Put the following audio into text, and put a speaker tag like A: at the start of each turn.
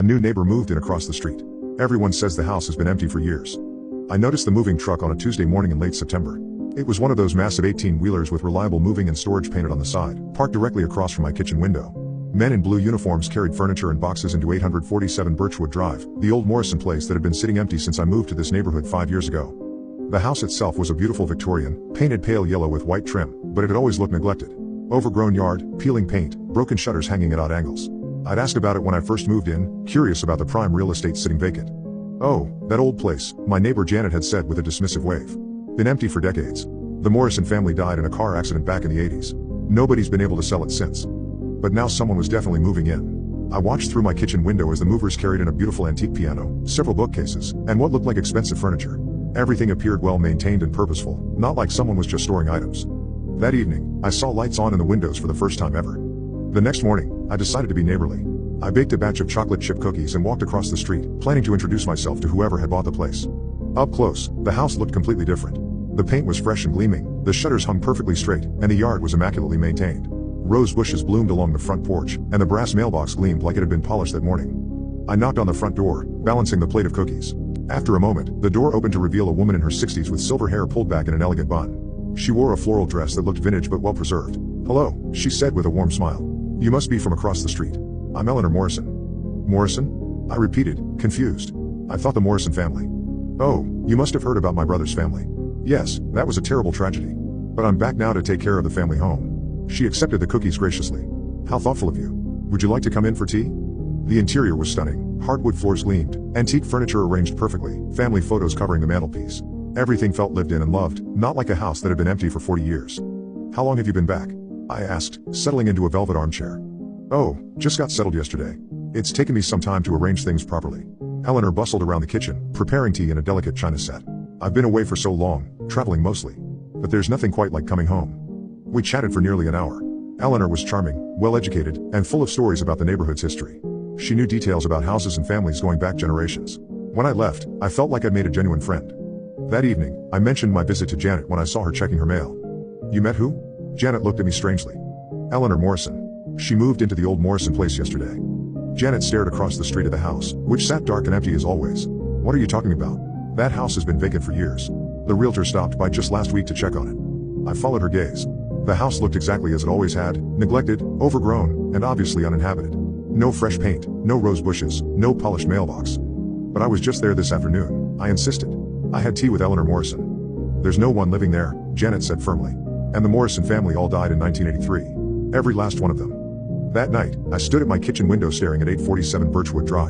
A: A new neighbor moved in across the street. Everyone says the house has been empty for years. I noticed the moving truck on a Tuesday morning in late September. It was one of those massive 18-wheelers with reliable moving and storage painted on the side, parked directly across from my kitchen window. Men in blue uniforms carried furniture and boxes into 847 Birchwood Drive, the old Morrison place that had been sitting empty since I moved to this neighborhood 5 years ago. The house itself was a beautiful Victorian, painted pale yellow with white trim, but it had always looked neglected. Overgrown yard, peeling paint, broken shutters hanging at odd angles. I'd asked about it when I first moved in, curious about the prime real estate sitting vacant. "Oh, that old place," my neighbor Janet had said with a dismissive wave. "Been empty for decades. The Morrison family died in a car accident back in the 80s. Nobody's been able to sell it since. But now someone was definitely moving in." I watched through my kitchen window as the movers carried in a beautiful antique piano, several bookcases, and what looked like expensive furniture. Everything appeared well maintained and purposeful, not like someone was just storing items. That evening, I saw lights on in the windows for the first time ever. The next morning, I decided to be neighborly. I baked a batch of chocolate chip cookies and walked across the street, planning to introduce myself to whoever had bought the place. Up close, the house looked completely different. The paint was fresh and gleaming, the shutters hung perfectly straight, and the yard was immaculately maintained. Rose bushes bloomed along the front porch, and the brass mailbox gleamed like it had been polished that morning. I knocked on the front door, balancing the plate of cookies. After a moment, the door opened to reveal a woman in her 60s with silver hair pulled back in an elegant bun. She wore a floral dress that looked vintage but well preserved. "Hello," she said with a warm smile. "You must be from across the street. I'm Eleanor Morrison." "Morrison?" I repeated, confused. "I thought the Morrison family." "Oh, you must have heard about my brother's family." "Yes, that was a terrible tragedy. But I'm back now to take care of the family home." She accepted the cookies graciously. "How thoughtful of you. Would you like to come in for tea?" The interior was stunning. Hardwood floors gleamed, antique furniture arranged perfectly, family photos covering the mantelpiece. Everything felt lived in and loved, not like a house that had been empty for 40 years. "How long have you been back?" I asked, settling into a velvet armchair. "Oh, just got settled yesterday. It's taken me some time to arrange things properly." Eleanor bustled around the kitchen, preparing tea in a delicate china set. "I've been away for so long, traveling mostly. But there's nothing quite like coming home." We chatted for nearly an hour. Eleanor was charming, well-educated, and full of stories about the neighborhood's history. She knew details about houses and families going back generations. When I left, I felt like I'd made a genuine friend. That evening, I mentioned my visit to Janet when I saw her checking her mail. "You met who?" Janet looked at me strangely. "Eleanor Morrison. She moved into the old Morrison place yesterday." Janet stared across the street at the house, which sat dark and empty as always. "What are you talking about? That house has been vacant for years. The realtor stopped by just last week to check on it." I followed her gaze. The house looked exactly as it always had, neglected, overgrown, and obviously uninhabited. No fresh paint, no rose bushes, no polished mailbox. "But I was just there this afternoon," I insisted. "I had tea with Eleanor Morrison." "There's no one living there," Janet said firmly. "And the Morrison family all died in 1983. Every last one of them." That night, I stood at my kitchen window staring at 847 Birchwood Drive.